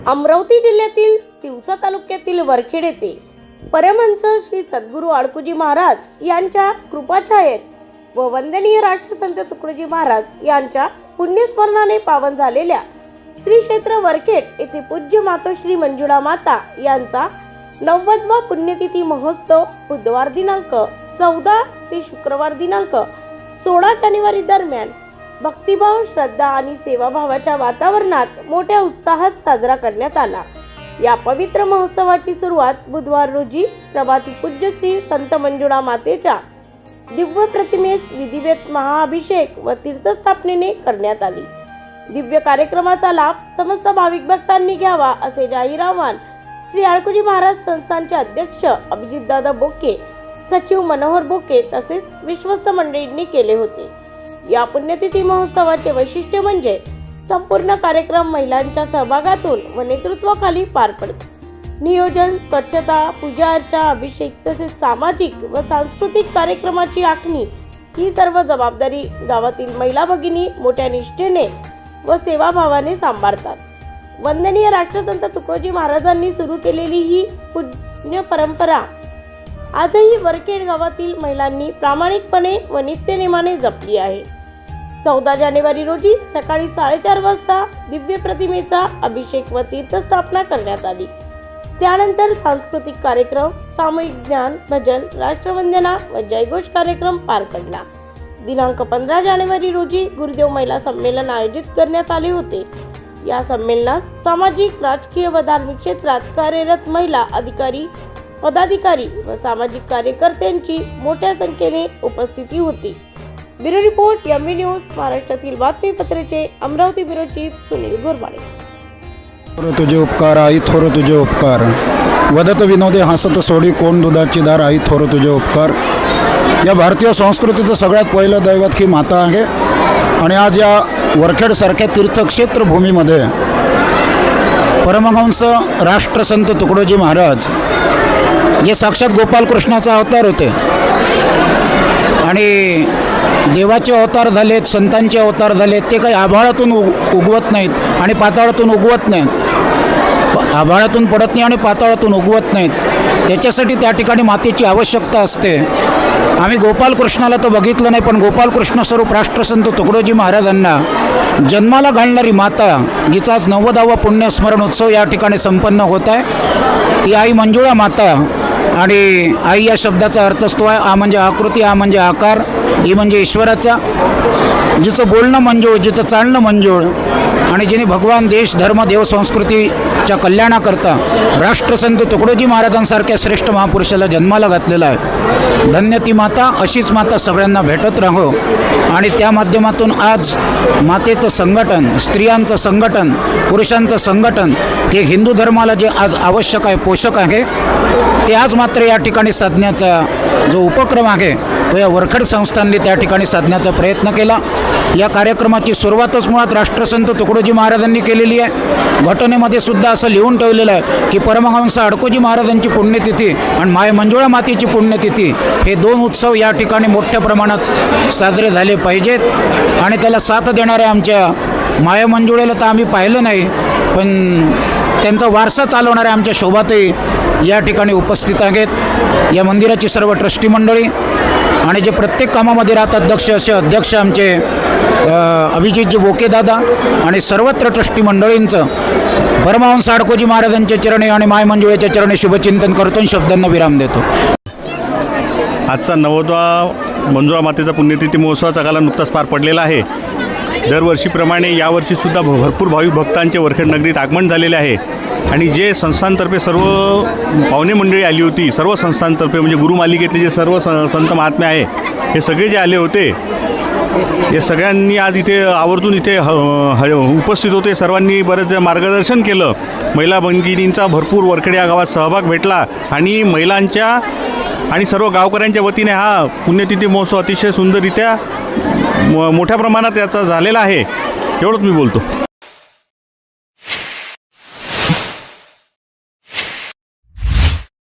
अमरावती जिल्ह्यातील तिवसा तालुक्यातील वरखेड येथे परमहंस श्री सद्गुरू आडकुजी महाराज यांच्या कृपाछायेत व वंदनीय राष्ट्रसंत तुकडोजी महाराज यांच्या पुण्यस्मरणाने पावन झालेल्या श्री क्षेत्र वरखेड येथे पूज्य मातोश्री मंजुळा माता यांचा 90वा पुण्यतिथी महोत्सव बुधवार दिनांक 14 ते शुक्रवार दिनांक 16 जानेवारी दरम्यान भक्तिभाव, श्रद्धा आणि सेवाभावाच्या वातावरणात मोठ्या उत्साहात साजरा करण्यात आला। या पवित्र महोत्सवाची सुरुवात बुधवार रोजी प्रभाती पूज्य श्री संत मंजुळा मातेच्या दिव्य प्रतिमेस विधिवत महाअभिषेक व तीर्थस्थापनेने करण्यात आली। दिव्य कार्यक्रमाचा लाभ समस्त भाविक भक्तांनी घ्यावा असे जाहीर आवाहन श्री आडकुजी महाराज संस्थानचे अध्यक्ष अभिजितदादा बोके, सचिव मनोहर बोके तसेच विश्वस्त मंडळींनी केले होते। या पुण्यतिथी महोत्सवाचे वैशिष्ट्य म्हणजे संपूर्ण कार्यक्रम महिलांच्या सहभागातून व नेतृत्वाखाली पार पडतो। नियोजन, स्वच्छता, पूजा अर्चा, अभिषेक तसेच सामाजिक व सांस्कृतिक कार्यक्रमाची आखणी ही सर्व जबाबदारी गावातील महिला भगिनी मोठ्या निष्ठेने व सेवाभावाने सांभाळतात। वंदनीय राष्ट्रसंत तुकडोजी महाराजांनी सुरू केलेली ही पुण्य परंपरा आजही वरखेड गावातील महिलांनी प्रामाणिकपणे व नित्यनेमाने जपली आहे। 14 जानेवारी रोजी सकाळी 4:30 वाजता दिव्य प्रतिमेचा अभिषेक व तीर्थस्थापना करण्यात आली। त्यानंतर सांस्कृतिक कार्यक्रम, सामूहिक ज्ञान भजन, राष्ट्रवंदना व जयघोष कार्यक्रम पार पडला। दिनांक 15 जानेवारी रोजी गुरुदेव महिला संमेलन आयोजित करण्यात आले होते। या संमेलनात सामाजिक, राजकीय व धार्मिक क्षेत्रात कार्यरत महिला अधिकारी, पदाधिकारी व सामाजिक कार्यकर्त्यांची मोठ्या संख्येने उपस्थिती होती। ब्युरो रिपोर्ट एमव्ही न्यूज महाराष्ट्रातील बातमीपत्राचे अमरावती ब्युरो चीफ सुनील गोरबाडे। थोर तुझे उपकार आई, थोर तुझे उपकार, वदत विनोदे हसत सोडी कोण दुधाची दार आई, थोर तुझे उपकार। या भारतीय संस्कृतीचं सगळ्यात पहिलं दैवत ही माता आहे आणि आज या वरखेडसारख्या तीर्थक्षेत्र भूमीमध्ये परमहंस राष्ट्रसंत तुकडोजी महाराज जे साक्षात गोपालकृष्णाचा अवतार होते आणि देवाचे अवतार झालेत, संतांचे अवतार झालेत, ते काही आभाळातून उगवत नाहीत आणि पाताळातून उगवत नाहीत, आभाळातून पडत नाही आणि पाताळातून उगवत नाहीत। त्याच्यासाठी त्या ठिकाणी मातेची आवश्यकता असते। आम्ही गोपालकृष्णाला तर बघितलं नाही, पण गोपालकृष्ण स्वरूप राष्ट्रसंत तुकडोजी महाराजांना जन्माला घालणारी माता, जिचा आज 90वा पुण्यस्मरण उत्सव या ठिकाणी संपन्न होत आहे, ती आई मंजुळा माता। आणि आई या शब्दाचा अर्थ असतो आहे आ म्हणजे आकृती, आ म्हणजे आकार, ई म्हणजे ईश्वराचा, जिचं बोलणं मंजूळ, जिचं चालणं मंजूळ आणि जिने भगवान, देश, धर्म, देव, संस्कृतीच्या कल्याणाकरता राष्ट्रसंत तुकडोजी महाराजांसारख्या श्रेष्ठ महापुरुषाला जन्माला घातलेला आहे। धन्य ती माता, अशीच माता सगळ्यांना भेटत राहो आणि त्या माध्यमातून आज मातेचं संघटन, स्त्रियांचं संघटन, पुरुषांचं संघटन हे हिंदू धर्माला जे आज आवश्यक आहे, पोषक आहे, ते आज मात्र या ठिकाणी साधण्याचा जो उपक्रम आहे तो या वरखेड संस्थांनी त्या ठिकाणी साधण्याचा प्रयत्न केला। या कार्यक्रमाची सुरुवातच मुळात राष्ट्रसंत तुकडोजी महाराजांनी केलेली आहे। घटनेमध्ये सुद्धा असं लिहून ठेवलेलं आहे की परमहंस आडकोजी महाराजांची पुण्यतिथी आणि माय मंजुळा मातेची पुण्यतिथी हे दोन उत्सव या ठिकाणी मोठ्या प्रमाणात साजरे झाले पाहिजेत आणि त्याला साथ देणाऱ्या आमच्या माय मंजुळेला तर आम्ही पाहिलं नाही, पण त्यांचा वारसा चालवणाऱ्या आमच्या शोभाताई या ठिकाणी उपस्थित आहेत। या मंदिराची सर्व ट्रस्टी मंडळी आणि जे प्रत्येक कामामध्ये राहतात अध्यक्ष, असे अध्यक्ष आमचे अभिजितजी बोके दादा आणि सर्वत्र ट्रस्टी मंडळींचं परमहंस आडकोजी महाराजांच्या चरणी आणि माय मंजुळेच्या चरणी शुभचिंतन करतो आणि शब्दांना विराम देतो। आजचा 90वा मंजुळा मातेचा पुण्यतिथी महोत्सवाचा काल नुकताच पार पडलेला आहे। दरवर्षीप्रमाणे यावर्षीसुद्धा भरपूर भाविक भक्तांचे वरखेड नगरीत आगमन झालेले आहे आणि जे संस्थांतर्फे सर्व पाहुणे मंडळी आली होती, सर्व संस्थांतर्फे म्हणजे गुरुमालिकेतले जे सर्व संत महात्मे आहे हे सगळे जे आले होते, हे सगळ्यांनी आज इथे आवर्जून इथे उपस्थित होते। सर्वांनी बरेच मार्गदर्शन केलं। महिला भगिनींचा भरपूर वरखेड या गावात सहभाग भेटला आणि महिलांच्या आणि सर्व गावकऱ्यांच्या वतीने हा पुण्यतिथी महोत्सव अतिशय सुंदररित्या मोठ्या प्रमाणात याचा झालेला आहे। एवढंच मी बोलतो।